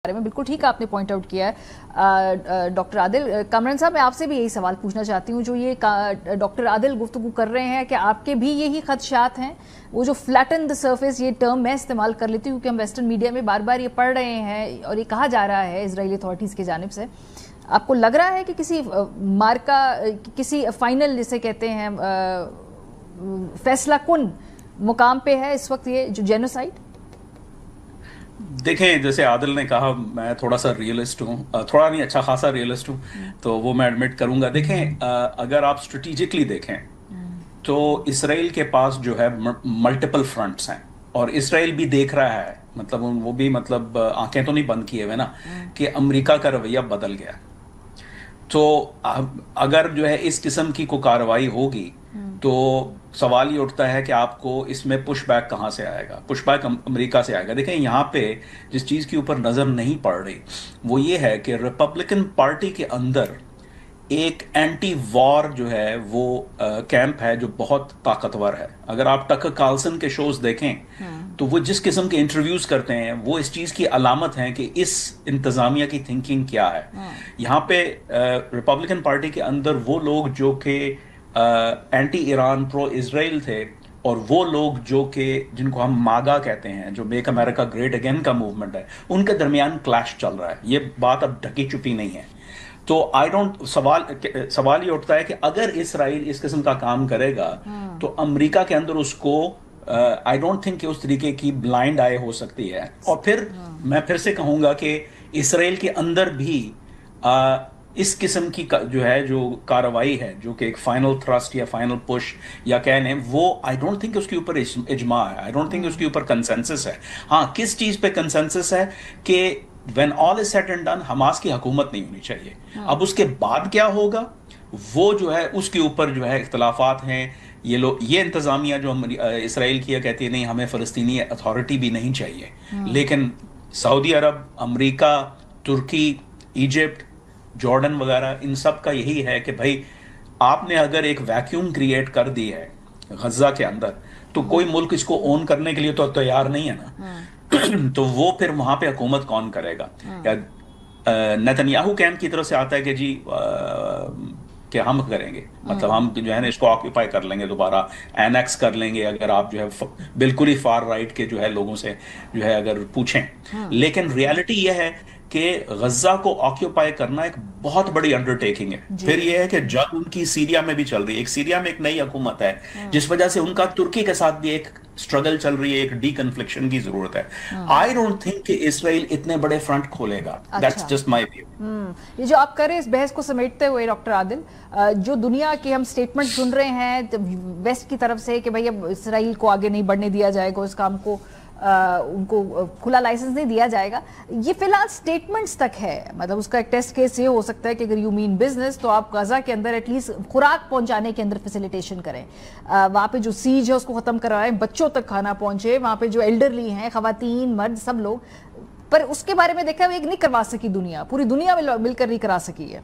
بارے میں بالکل ٹھیک آپ نے پوائنٹ آؤٹ کیا ہے ڈاکٹر عادل. کامران صاحب میں آپ سے بھی یہی سوال پوچھنا چاہتی ہوں جو یہ ڈاکٹر عادل گفتگو کر رہے ہیں کہ آپ کے بھی یہی خدشات ہیں. وہ جو فلیٹن دا سرفیس یہ ٹرم میں استعمال کر لیتی ہوں کیونکہ ہم ویسٹرن میڈیا میں بار بار یہ پڑھ رہے ہیں اور یہ کہا جا رہا ہے اسرائیلی اتھارٹیز کی جانب سے. آپ کو لگ رہا ہے کہ کسی مارکا کسی فائنل جسے کہتے ہیں فیصلہ کن مقام پہ ہے اس وقت یہ جو جینوسائیڈ؟ دیکھیں جیسے عادل نے کہا میں تھوڑا سا ریئلسٹ ہوں, تھوڑا نہیں اچھا خاصا ریئلسٹ ہوں, تو وہ میں ایڈمٹ کروں گا. دیکھیں اگر آپ اسٹریٹجکلی دیکھیں تو اسرائیل کے پاس جو ہے ملٹیپل فرنٹس ہیں اور اسرائیل بھی دیکھ رہا ہے, مطلب وہ بھی مطلب آنکھیں تو نہیں بند کیے ہوئے نا کہ امریکہ کا رویہ بدل گیا. تو اگر جو ہے اس قسم کی کوئی کارروائی ہوگی تو سوال یہ اٹھتا ہے کہ آپ کو اس میں پش بیک کہاں سے آئے گا؟ پش بیک امریکہ سے آئے گا. دیکھیں یہاں پہ جس چیز کے اوپر نظر نہیں پڑ رہی وہ یہ ہے کہ ریپبلکن پارٹی کے اندر ایک اینٹی وار جو ہے وہ کیمپ ہے جو بہت طاقتور ہے. اگر آپ ٹکر کارلسن کے شوز دیکھیں تو وہ جس قسم کے انٹرویوز کرتے ہیں وہ اس چیز کی علامت ہیں کہ اس انتظامیہ کی تھنکنگ کیا ہے. یہاں پہ ریپبلکن پارٹی کے اندر وہ لوگ جو کہ اینٹی ایران پرو اسرائیل تھے اور وہ لوگ جو کہ جن کو ہم ماگا کہتے ہیں جو میک امریکہ گریٹ اگین کا موومنٹ ہے, ان کے درمیان کلیش چل رہا ہے. یہ بات اب ڈھکی چھپی نہیں ہے. تو سوال یہ اٹھتا ہے کہ اگر اسرائیل اس قسم کا کام کرے گا تو امریکہ کے اندر اس کو آئی ڈونٹ تھنک کہ اس طریقے کی بلائنڈ آئی ہو سکتی ہے. اور پھر میں پھر سے کہوں گا کہ اسرائیل کے اندر بھی اس قسم کی جو ہے جو کارروائی ہے جو کہ ایک فائنل تھرسٹ یا فائنل پش یا کہنے وہ آئی ڈونٹ تھنک اس کے اوپر اجماع ہے, آئی ڈونٹ تھنک اس کے اوپر کنسنسس ہے. ہاں کس چیز پہ کنسنسس ہے کہ when all is said and done Hamas کی حکومت نہیں ہونی چاہیے. اب اس کے بعد کیا ہوگا وہ جو ہے اس کے اوپر جو ہے اختلافات ہیں. یہ انتظامیہ جو اسرائیل کی کہتی ہے نہیں ہمیں فلسطینی اتھارٹی بھی نہیں چاہیے, لیکن سعودی عرب, امریکہ, ترکی, ایجپٹ, جارڈن وغیرہ ان سب کا یہی ہے کہ بھائی آپ نے اگر ایک ویکیوم کریٹ کر دی ہے غزہ کے اندر تو کوئی ملک اس کو اون کرنے کے لیے تو تیار نہیں ہے نا. تو وہ پھر وہاں پہ حکومت کون کرے گا؟ نیتنیاہو کیمپ کی طرف سے آتا ہے کہ جی کہ ہم کریں گے, مطلب ہم جو ہے نا اس کو آکیوپائی کر لیں گے, دوبارہ اینیکس کر لیں گے اگر آپ جو ہے بالکل ہی فار رائٹ کے جو ہے لوگوں سے جو ہے اگر پوچھیں. لیکن ریالٹی یہ ہے کہ غزہ کو آکیوپائی کرنا ایک بہت بڑی انڈرٹیکنگ ہے. پھر یہ ہے کہ جنگ ان کی سیریا میں بھی چل رہی ہے, ایک سیریا میں ایک نئی حکومت ہے جس وجہ سے ان کا ترکی کے ساتھ بھی ایک سٹرگل چل رہی ہے, ایک ڈی کنفلکشن کی ضرورت ہے. آئی ڈونٹ تھنک کہ اسرائیل اتنے بڑے فرنٹ کھولے گا. That's just my view. یہ جو آپ کر رہے ہیں اس بحث کو سمیٹتے ہوئے ڈاکٹر عادل, جو دنیا کے ہم سٹیٹمنٹ سن رہے ہیں ویسٹ کی طرف سے کہ بھائی اب اسرائیل کو آگے نہیں بڑھنے دیا جائے گا, اس کام کو ان کو کھلا لائسنس نہیں دیا جائے گا, یہ فی الحال سٹیٹمنٹس تک ہے. مطلب اس کا ایک ٹیسٹ کیس یہ ہو سکتا ہے کہ اگر یو مین بزنس تو آپ غزہ کے اندر ایٹ لیسٹ خوراک پہنچانے کے اندر فیسیلیٹیشن کریں, وہاں پہ جو سیج ہے اس کو ختم کروائیں, بچوں تک کھانا پہنچے, وہاں پہ جو ایلڈرلی ہیں خواتین مرد سب لوگ. پر اس کے بارے میں دیکھا وہ ایک نہیں کروا سکی دنیا, پوری دنیا مل کر نہیں کرا سکی ہے.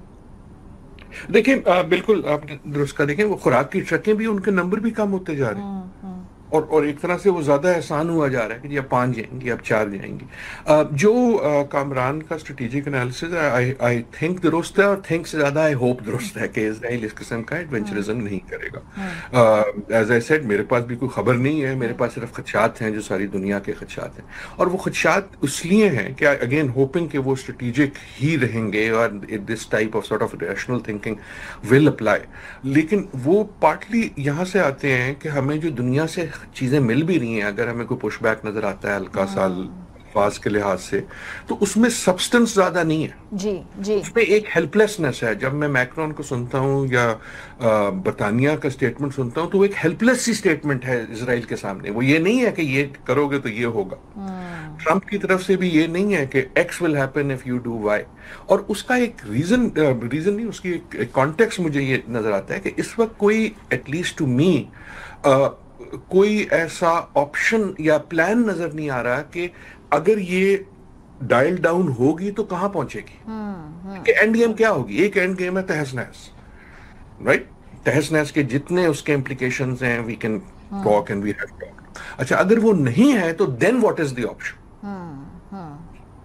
دیکھیں بالکل آپ نے درست کہا. دیکھیں وہ خوراک کی ٹرکیں بھی ان کے نمبر بھی کم ہوتے جا رہے ہیں اور ایک طرح سے وہ زیادہ احسان ہوا جا رہا ہے کہ جی اب 5 جائیں گی, اب 4 جائیں گی. جو کامران کا اسٹریٹجک انالیسز ہے آئی تھنک درست ہے, اور تھنک سے زیادہ آئی ہوپ درست ہے کہ اسرائیل اس قسم کا ایڈونچرزم نہیں کرے گا. ایز آئی سیڈ میرے پاس بھی کوئی خبر نہیں ہے, میرے پاس صرف خدشات ہیں جو ساری دنیا کے خدشات ہیں, اور وہ خدشات اس لیے ہیں کہ اگین ہوپنگ کہ وہ اسٹریٹجک ہی رہیں گے اور this type of sort of rational thinking will apply. لیکن وہ پارٹلی یہاں سے آتے ہیں کہ ہمیں جو دنیا سے چیزیں مل بھی رہی ہیں, اگر ہمیں کوئی پش بیک نظر آتا ہے ہلکا سا الفاظ کے لحاظ سے, تو اس میں سبسٹنس زیادہ نہیں ہے. جی جی اس میں ایک ہیلپ لیسنس ہے. جب میں میکرون کو سنتا ہوں یا برطانیہ کا سٹیٹمنٹ سنتا ہوں تو وہ ایک ہیلپ لیس سی سٹیٹمنٹ ہے اسرائیل کے سامنے. وہ یہ نہیں ہے کہ یہ کرو گے تو یہ ہوگا. ٹرمپ کی طرف سے بھی یہ نہیں ہے کہ X will happen if you do Y. اور اس کا ایک ریزن نہیں, اس کی ایک کانٹیکسٹ مجھے یہ نظر آتا ہے کہ اس وقت کوئی ایٹ لیسٹ ٹو می کوئی ایسا آپشن یا پلان نظر نہیں آ رہا کہ اگر یہ ڈائل ڈاؤن ہوگی تو کہاں پہنچے گی, کہ اینڈ گیم کیا ہوگی. ایک اینڈ گیم ہے تہس نہس, رائٹ. تہس نہس کے جتنے اس کے امپلیکیشنز ہیں we can talk and we have talk. اچھا اگر وہ نہیں ہے تو دین واٹ از دی آپشن.